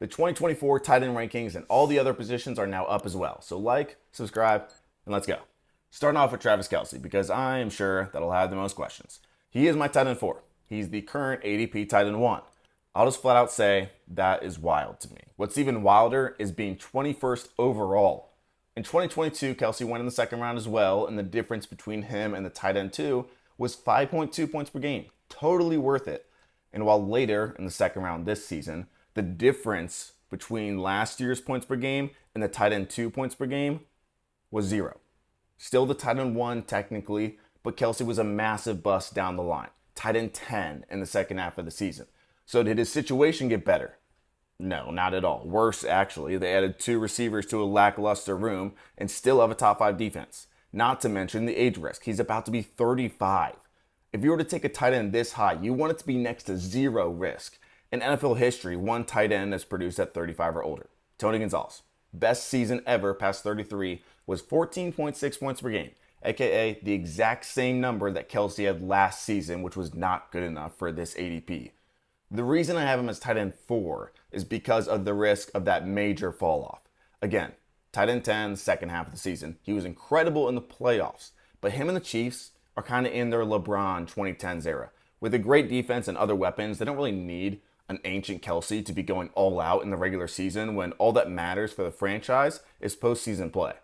The 2024 tight end rankings and all the other positions are now up as well. So like, subscribe, and let's go. Starting off with Travis Kelce, because I am sure that'll have the most questions. He is my tight end 4. He's the current ADP tight end 1. I'll just flat out say that is wild to me. What's even wilder is being 21st overall. In 2022, Kelce went in the second round as well, and the difference between him and the tight end 2 was 5.2 points per game. Totally worth it. And while later in the second round this season, the difference between last year's points per game and the tight end 2 points per game was 0. Still the tight end 1 technically, but Kelce was a massive bust down the line. Tight end 10 in the second half of the season. So did his situation get better? No, not at all. Worse, actually. They added 2 receivers to a lackluster room and still have a top 5 defense. Not to mention the age risk. He's about to be 35. If you were to take a tight end this high, you want it to be next to 0 risk. In NFL history, one tight end that's produced at 35 or older. Tony Gonzalez. Best season ever past 33 was 14.6 points per game, aka the exact same number that Kelce had last season, which was not good enough for this ADP. The reason I have him as tight end 4 is because of the risk of that major fall off. Again, tight end 10, second half of the season. He was incredible in the playoffs, but him and the Chiefs are kind of in their LeBron 2010s era. With a great defense and other weapons, they don't really need an ancient Kelce to be going all out in the regular season when all that matters for the franchise is postseason play.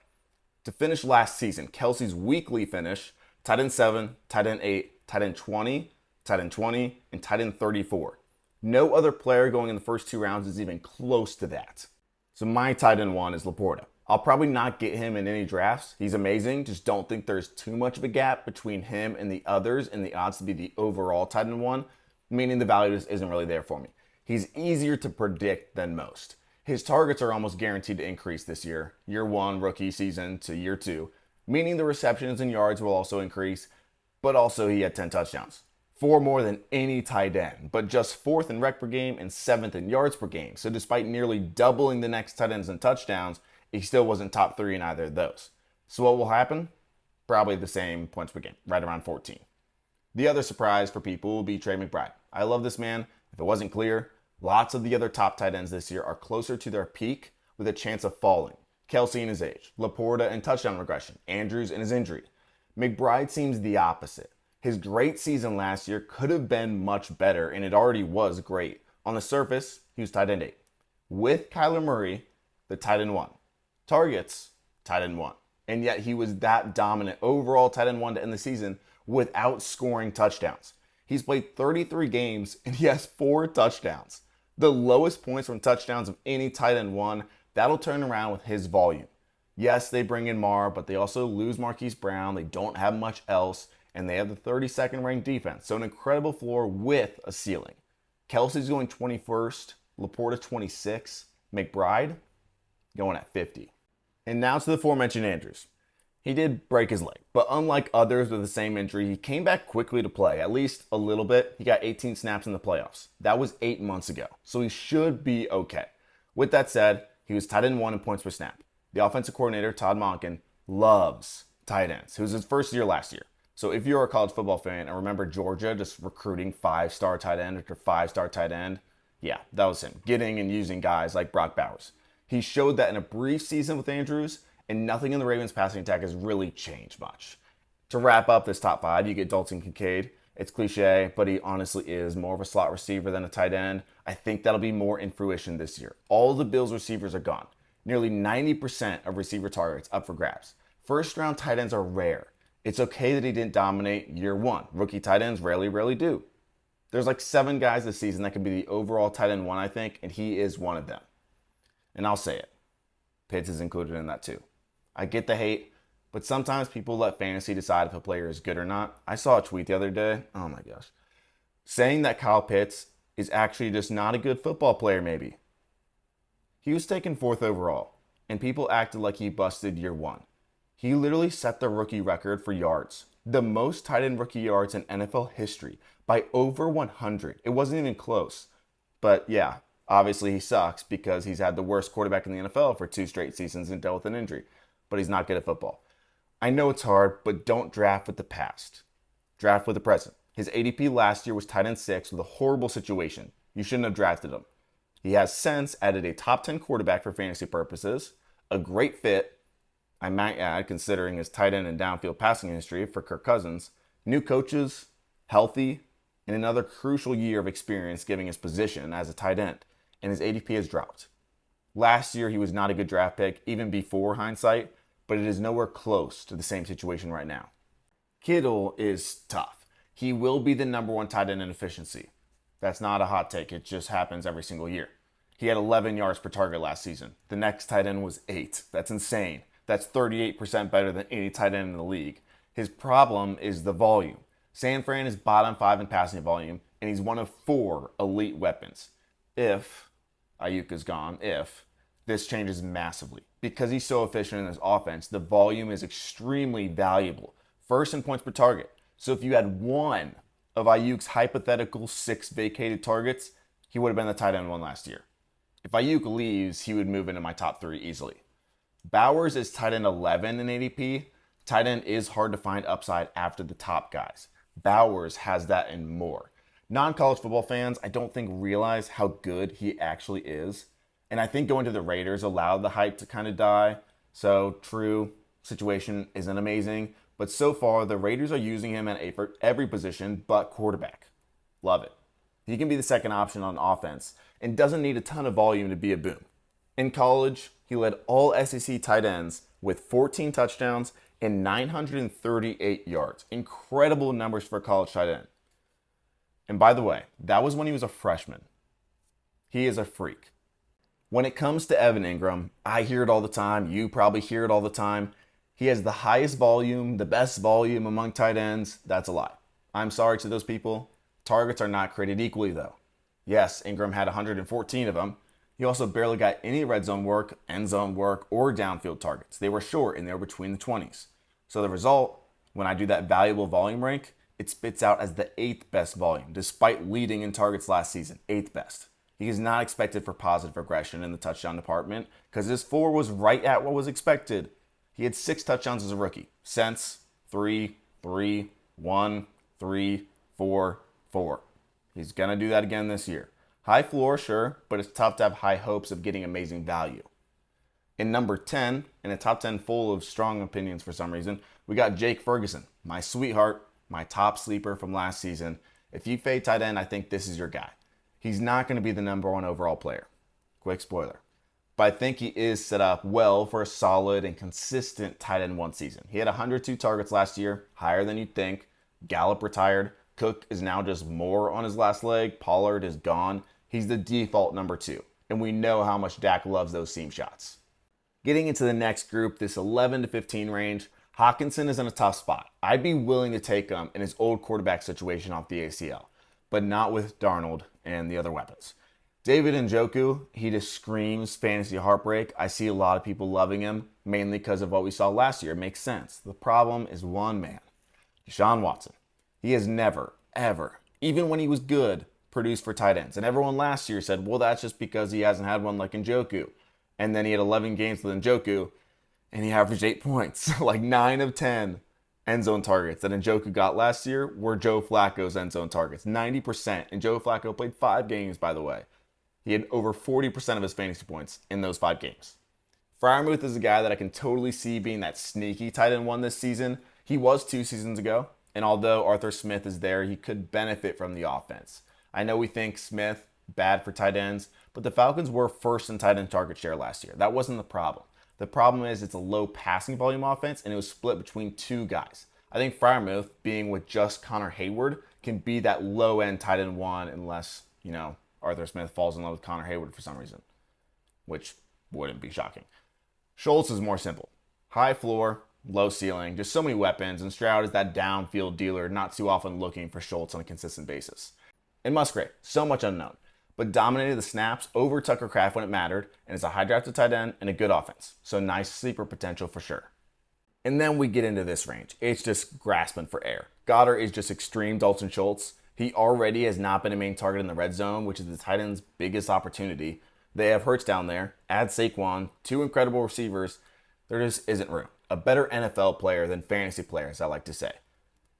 To finish last season, Kelce's weekly finish, tight end 7, tight end 8, tight end 20, tight end 20, and tight end 34. No other player going in the first 2 rounds is even close to that. So my tight end 1 is Laporta. I'll probably not get him in any drafts. He's amazing, just don't think there's too much of a gap between him and the others and the odds to be the overall tight end 1, meaning the value just isn't really there for me. He's easier to predict than most. His targets are almost guaranteed to increase this year, year 1 rookie season to year 2, meaning the receptions and yards will also increase, but also he had 10 touchdowns. 4 more than any tight end, but just 4th in rec per game and 7th in yards per game. So despite nearly doubling the next tight ends in touchdowns, he still wasn't top 3 in either of those. So what will happen? Probably the same points per game, right around 14. The other surprise for people will be Trey McBride. I love this man. If it wasn't clear, lots of the other top tight ends this year are closer to their peak with a chance of falling. Kelce and his age, Laporta and touchdown regression, Andrews and his injury. McBride seems the opposite. His great season last year could have been much better, and it already was great. On the surface, he was tight end 8. With Kyler Murray, the tight end 1. Targets, tight end 1. And yet he was that dominant overall tight end 1 to end the season without scoring touchdowns. He's played 33 games and he has 4 touchdowns. The lowest points from touchdowns of any tight end 1. That'll turn around with his volume. Yes, they bring in Marr, but they also lose Marquise Brown. They don't have much else, and they have the 32nd ranked defense. So an incredible floor with a ceiling. Kelce's going 21st, Laporta 26, McBride going at 50. And now to the aforementioned Andrews. He did break his leg, but unlike others with the same injury, he came back quickly to play, at least a little bit. He got 18 snaps in the playoffs. That was 8 months ago, so he should be okay. With that said, he was tight end 1 in points per snap. The offensive coordinator, Todd Monken, loves tight ends. It was his first year last year. So if you're a college football fan and remember Georgia just recruiting 5-star tight end after 5-star tight end, yeah, that was him, getting and using guys like Brock Bowers. He showed that in a brief season with Andrews, and nothing in the Ravens passing attack has really changed much. To wrap up this top 5, you get Dalton Kincaid. It's cliche, but he honestly is more of a slot receiver than a tight end. I think that'll be more in fruition this year. All the Bills receivers are gone. Nearly 90% of receiver targets up for grabs. First round tight ends are rare. It's okay that he didn't dominate year 1. Rookie tight ends rarely do. There's like 7 guys this season that could be the overall tight end 1, I think, and he is one of them. And I'll say it. Pitts is included in that too. I get the hate, but sometimes people let fantasy decide if a player is good or not. I saw a tweet the other day, oh my gosh, saying that Kyle Pitts is actually just not a good football player maybe. He was taken 4th overall, and people acted like he busted year 1. He literally set the rookie record for yards, the most tight end rookie yards in NFL history by over 100. It wasn't even close. But yeah, obviously he sucks because he's had the worst quarterback in the NFL for 2 straight seasons and dealt with an injury. But he's not good at football. I know it's hard, but don't draft with the past. Draft with the present. His ADP last year was tight end 6 with a horrible situation. You shouldn't have drafted him. He has since added a top 10 quarterback for fantasy purposes, a great fit, I might add, considering his tight end and downfield passing history for Kirk Cousins, new coaches, healthy, and another crucial year of experience giving his position as a tight end, and his ADP has dropped. Last year, he was not a good draft pick, even before hindsight, but it is nowhere close to the same situation right now. Kittle is tough. He will be the number one tight end in efficiency. That's not a hot take. It just happens every single year. He had 11 yards per target last season. The next tight end was 8. That's insane. That's 38% better than any tight end in the league. His problem is the volume. San Fran is bottom 5 in passing volume, and he's one of 4 elite weapons. If Ayuk is gone, this changes massively. Because he's so efficient in this offense, the volume is extremely valuable. First in points per target. So if you had one of Ayuk's hypothetical 6 vacated targets, he would have been the tight end 1 last year. If Ayuk leaves, he would move into my top 3 easily. Bowers is tight end 11 in ADP. Tight end is hard to find upside after the top guys. Bowers has that and more. Non-college football fans, I don't think realize how good he actually is. And I think going to the Raiders allowed the hype to kind of die. So true, situation isn't amazing. But so far, the Raiders are using him at every position but quarterback. Love it. He can be the second option on offense and doesn't need a ton of volume to be a boom. In college, he led all SEC tight ends with 14 touchdowns and 938 yards. Incredible numbers for a college tight end. And by the way, that was when he was a freshman. He is a freak. When it comes to Evan Engram, I hear it all the time. You probably hear it all the time. He has the highest volume, the best volume among tight ends. That's a lie. I'm sorry to those people. Targets are not created equally, though. Yes, Engram had 114 of them. He also barely got any red zone work, end zone work, or downfield targets. They were short and they were between the 20s. So the result, when I do that valuable volume rank, it spits out as the 8th best volume, despite leading in targets last season, 8th best. He is not expected for positive regression in the touchdown department because his 4 was right at what was expected. He had 6 touchdowns as a rookie. Since 3, 3, 1, 3, 4, 4. He's going to do that again this year. High floor, sure, but it's tough to have high hopes of getting amazing value. In number 10, in a top 10 full of strong opinions for some reason, we got Jake Ferguson, my sweetheart, my top sleeper from last season. If you fade tight end, I think this is your guy. He's not going to be the number 1 overall player. Quick spoiler. But I think he is set up well for a solid and consistent tight end 1 season. He had 102 targets last year, higher than you'd think. Gallup retired. Cook is now just more on his last leg. Pollard is gone. He's the default number 2. And we know how much Dak loves those seam shots. Getting into the next group, this 11 to 15 range, Hawkinson is in a tough spot. I'd be willing to take him in his old quarterback situation off the ACL, but not with Darnold and the other weapons. David Njoku, he just screams fantasy heartbreak. I see a lot of people loving him, mainly because of what we saw last year. It makes sense. The problem is one man, Deshaun Watson. He has never, ever, even when he was good, produced for tight ends. And everyone last year said, well, that's just because he hasn't had one like Njoku. And then he had 11 games with Njoku, and he averaged 8 points. Like 9 of 10 end zone targets that Njoku got last year were Joe Flacco's end zone targets. 90%. And Joe Flacco played 5 games, by the way. He had over 40% of his fantasy points in those 5 games. Freiermuth is a guy that I can totally see being that sneaky tight end 1 this season. He was 2 seasons ago. And although Arthur Smith is there, he could benefit from the offense. I know we think Smith, bad for tight ends, but the Falcons were first in tight end target share last year. That wasn't the problem. The problem is it's a low passing volume offense, and it was split between 2 guys. I think Freiermuth, being with just Connor Hayward, can be that low-end tight end 1 unless, Arthur Smith falls in love with Connor Hayward for some reason, which wouldn't be shocking. Schultz is more simple. High floor, low ceiling, just so many weapons, and Stroud is that downfield dealer not too often looking for Schultz on a consistent basis. And Musgrave, so much unknown, but dominated the snaps over Tucker Kraft when it mattered, and is a high drafted tight end and a good offense. So nice sleeper potential for sure. And then we get into this range. It's just grasping for air. Goddard is just extreme Dalton Schultz. He already has not been a main target in the red zone, which is the tight end's biggest opportunity. They have Hurts down there, add Saquon, 2 incredible receivers. There just isn't room. A better NFL player than fantasy players, I like to say.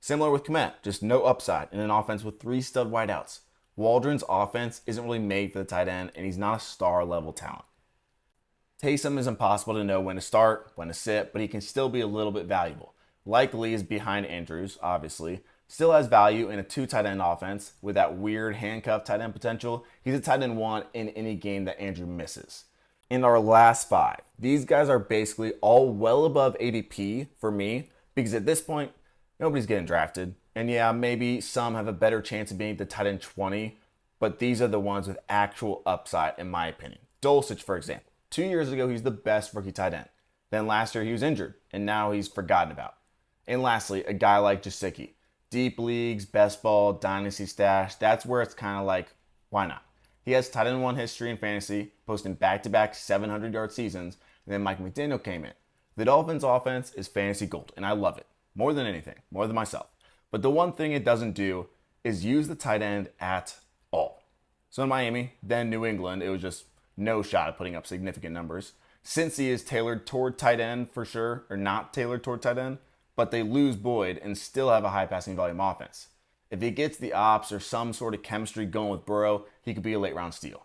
Similar with Kmet, just no upside in an offense with 3 stud wideouts. Waldron's offense isn't really made for the tight end, and he's not a star level talent. Taysom is impossible to know when to start, when to sit, but he can still be a little bit valuable. Likely is behind Andrews, obviously. Still has value in a 2 tight end offense with that weird handcuff tight end potential. He's a tight end 1 in any game that Andrew misses. In our last 5, these guys are basically all well above ADP for me because at this point, nobody's getting drafted. And yeah, maybe some have a better chance of being the tight end 20, but these are the ones with actual upside in my opinion. Dulcich, for example. 2 years ago, he's the best rookie tight end. Then last year, he was injured, and now he's forgotten about. And lastly, a guy like Gesicki. Deep leagues, best ball, dynasty stash, that's where it's kind of like, why not? He has tight end 1 history in fantasy, posting back-to-back 700-yard seasons, and then Mike McDaniel came in. The Dolphins' offense is fantasy gold, and I love it. More than anything, more than myself. But the one thing it doesn't do is use the tight end at all. So in Miami, then New England, it was just no shot at putting up significant numbers. Cincy is tailored toward tight end for sure, or not tailored toward tight end, but they lose Boyd and still have a high passing volume offense. If he gets the ops or some sort of chemistry going with Burrow, he could be a late round steal.